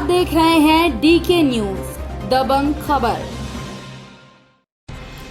देख रहे हैं डीके न्यूज दबंग खबर।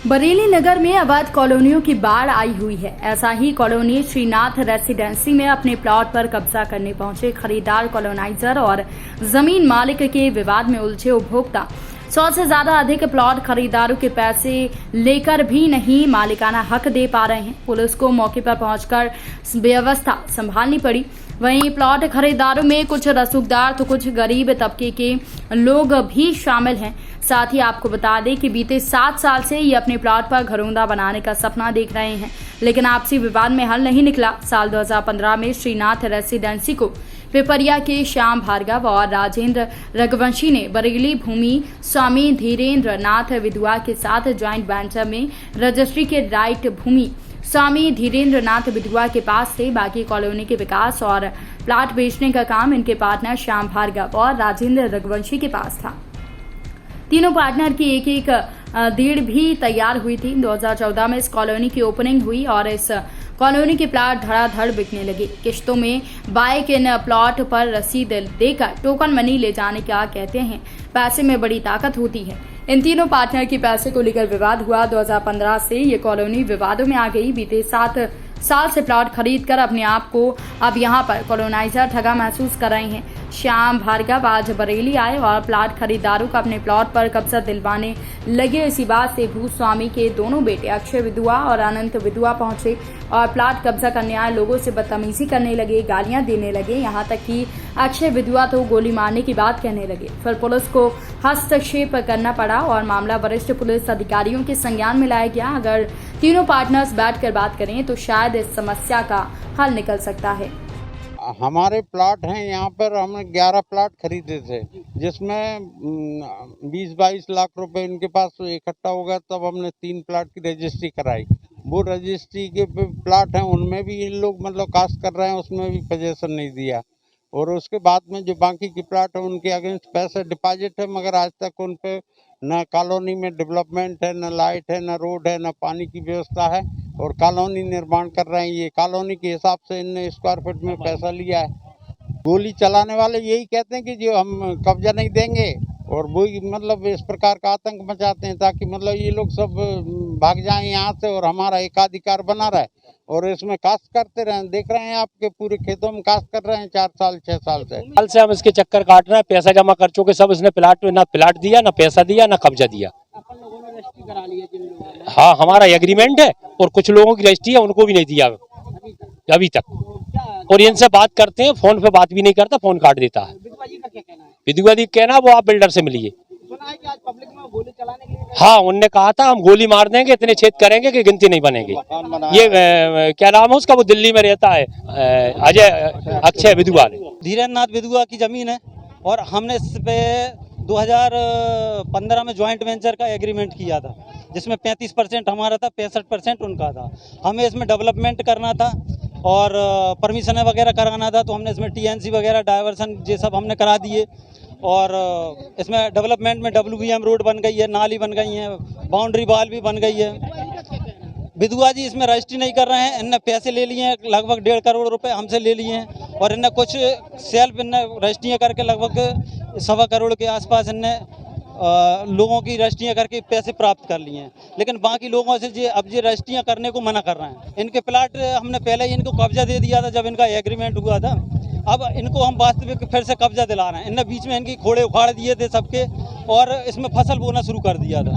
बरेली नगर में अवैध कॉलोनियों की बाढ़ आई हुई है। ऐसा ही कॉलोनी श्रीनाथ रेसिडेंसी में अपने प्लॉट पर कब्जा करने पहुंचे खरीदार कॉलोनाइजर और जमीन मालिक के विवाद में उलझे उपभोक्ता 100 से ज्यादा अधिक प्लॉट खरीदारों के पैसे लेकर भी नहीं मालिकाना हक दे पा रहे हैं। पुलिस को मौके पर पहुंचकर व्यवस्था संभालनी पड़ी। वहीं प्लॉट खरीदारों में कुछ रसूखदार तो कुछ गरीब तबके के लोग भी शामिल हैं। साथ ही आपको बता दें कि बीते 7 साल से ये अपने प्लॉट पर घरौंदा बनाने का सपना देख रहे हैं, लेकिन आपसी विवाद में हल नहीं निकला। साल 2015 में श्रीनाथ रेसिडेंसी को पिपरिया के श्याम भार्गव और राजेंद्र रघुवंशी ने बरेली भूमि स्वामी धीरेन्द्र नाथ विधुआ के साथ ज्वाइंट वेंचर में रजिस्ट्री के राइट भूमि स्वामी धीरेन्द्र नाथ विधुआ के पास थे। बाकी कॉलोनी के विकास और प्लाट बेचने का काम इनके पार्टनर श्याम भार्गव और राजेंद्र रघुवंशी के पास था। तीनों पार्टनर की एक एक डीड भी तैयार हुई थी। 2014 में इस कॉलोनी की ओपनिंग हुई और इस कॉलोनी के प्लाट धड़ाधड़ बिकने लगे। किश्तों में बाइक इन प्लॉट पर रसीद देकर टोकन मनी ले जाने का कहते हैं। पैसे में बड़ी ताकत होती है। इन तीनों पार्टनर की पैसे को लेकर विवाद हुआ। 2015 से ये कॉलोनी विवादों में आ गई। बीते 7 साल से प्लॉट खरीद कर अपने आप को अब यहाँ पर कॉलोनाइजर ठगा महसूस कर रहे हैं। श्याम भार्गव आज बरेली आए और प्लॉट खरीदारों का अपने प्लॉट पर कब्जा दिलवाने लगे। इसी बात से भूस्वामी के दोनों बेटे अक्षय विधुआ और अनंत विधुआ पहुंचे और प्लॉट कब्जा करने आए लोगों से बदतमीजी करने लगे, गालियां देने लगे। यहाँ तक कि अक्षय विधुआ तो गोली मारने की बात कहने लगे। फिर पुलिस को हस्तक्षेप करना पड़ा और मामला वरिष्ठ पुलिस अधिकारियों के संज्ञान में लाया गया। अगर तीनों पार्टनर्स बैठकर बात करें तो शायद इस समस्या का हल निकल सकता है। हमारे प्लाट हैं यहाँ पर, हमने 11 प्लाट खरीदे थे जिसमें 20-22 लाख रुपए इनके पास इकट्ठा हो गया। तब हमने 3 प्लाट की रजिस्ट्री कराई। वो रजिस्ट्री के प्लाट हैं उनमें भी इन लोग मतलब कास्ट कर रहे हैं, उसमें भी पोजीशन नहीं दिया। और उसके बाद में जो बाकी की प्लाट है उनके अगेंस्ट पैसे डिपॉजिट है, मगर आज तक उन पे न कॉलोनी में डेवलपमेंट है, न लाइट है, न रोड है, न पानी की व्यवस्था है। और कॉलोनी निर्माण कर रहे हैं। ये कॉलोनी के हिसाब से इनने स्क्वायर फीट में पैसा लिया है। गोली चलाने वाले यही कहते हैं कि जो हम कब्जा नहीं देंगे, और वो मतलब इस प्रकार का आतंक मचाते हैं ताकि मतलब ये लोग सब भाग जाएं यहाँ से और हमारा एकाधिकार बना रहे और इसमें कास्ट करते रहें। देख रहे हैं आपके पूरे खेतों में कास्ट कर रहे हैं 4 साल 6 साल से हम इसके चक्कर काट रहे हैं। पैसा जमा कर चुके सब, इसने ना प्लाट दिया, ना पैसा दिया, ना कब्जा दिया। हाँ, हमारा एग्रीमेंट है और कुछ लोगों की रजिस्ट्री है, उनको भी नहीं दिया अभी तक। और इनसे बात करते हैं, फोन पे बात भी नहीं करता, फोन काट देता है। विधुआ जी कहना वो आप बिल्डर से मिलिए। हाँ, उनने कहा था हम गोली मार देंगे, इतने छेद करेंगे कि गिनती नहीं बनेगी। ये क्या नाम है उसका, वो दिल्ली में रहता है, अक्षय विधुआ। धीरेन्द्र नाथ विधुआ की जमीन है और हमने इस पे 2015 में ज्वाइंट वेंचर का एग्रीमेंट किया था, जिसमें 35% हमारा था, 65% उनका था। हमें इसमें डेवलपमेंट करना था और परमिशन वगैरह कराना था, तो हमने इसमें TNC वगैरह डाइवर्सन ये सब हमने करा दिए। और इसमें डेवलपमेंट में WBM रोड बन गई है, नाली बन गई है, बाउंड्री वॉल भी बन गई है। विधुआ जी इसमें रजिस्ट्री नहीं कर रहे हैं। इनने पैसे ले लिए हैं, लगभग 1.5 करोड़ रुपए हमसे ले लिए हैं और इनने कुछ सेल्फ इनने रजिस्ट्रियाँ करके लगभग 1.25 करोड़ के आसपास इनने लोगों की रजिस्ट्रियाँ करके पैसे प्राप्त कर लिए हैं। लेकिन बाकी लोगों से अब ये रजिस्ट्रियाँ करने को मना कर रहे हैं। इनके प्लाट हमने पहले ही इनको कब्जा दे दिया था जब इनका एग्रीमेंट हुआ था। अब इनको हम वास्तविक फिर से कब्जा दिला रहे हैं। इनने बीच में इनकी खोड़े उखाड़ दिए थे सबके और इसमें फसल बोना शुरू कर दिया था।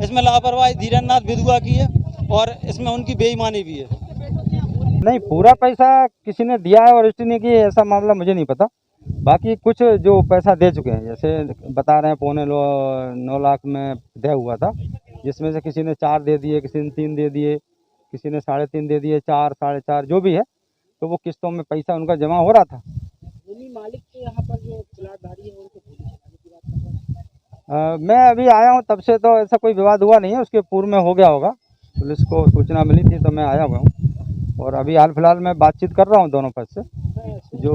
इसमें लापरवाही धीरेन्द्र नाथ विधुआ की है और इसमें उनकी बेईमानी भी है। नहीं, पूरा पैसा किसी ने दिया है और रजिस्ट्री नहीं की, ऐसा मामला मुझे नहीं पता। बाकी कुछ जो पैसा दे चुके हैं, जैसे बता रहे हैं 9.25 लाख में तय हुआ था, जिसमें से किसी ने 4 दे दिए, किसी ने 3 दे दिए, किसी ने 3.5 दे दिए, 4, 4.5 जो भी है। तो वो किस्तों में पैसा उनका जमा हो रहा था। मालिक के यहाँ पर जो प्लाटधारी है उनको गोली चलाने की बात कर रहे हैं। मैं अभी आया हूँ, तब से तो ऐसा कोई विवाद हुआ नहीं है। उसके पूर्व में हो गया होगा, पुलिस को सूचना मिली थी तो मैं आया हुआ हूँ और अभी हाल फिलहाल मैं बातचीत कर रहा हूँ दोनों पक्ष से। जो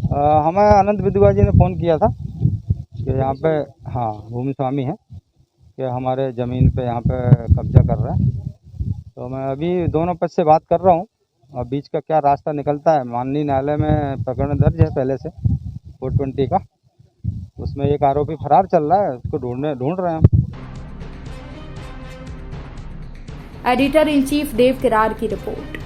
हमें अनंत विधुआ जी ने फ़ोन किया था कि यहाँ पे हाँ भूमि स्वामी है कि हमारे ज़मीन पे यहाँ पे कब्जा कर रहा है। तो मैं अभी दोनों पक्ष से बात कर रहा हूँ और बीच का क्या रास्ता निकलता है। माननीय न्यायालय में प्रकरण दर्ज है पहले से, 420 का। उसमें एक आरोपी फरार चल रहा है, उसको ढूंढ रहे हैं हम। एडिटर इन चीफ देव किरार की रिपोर्ट।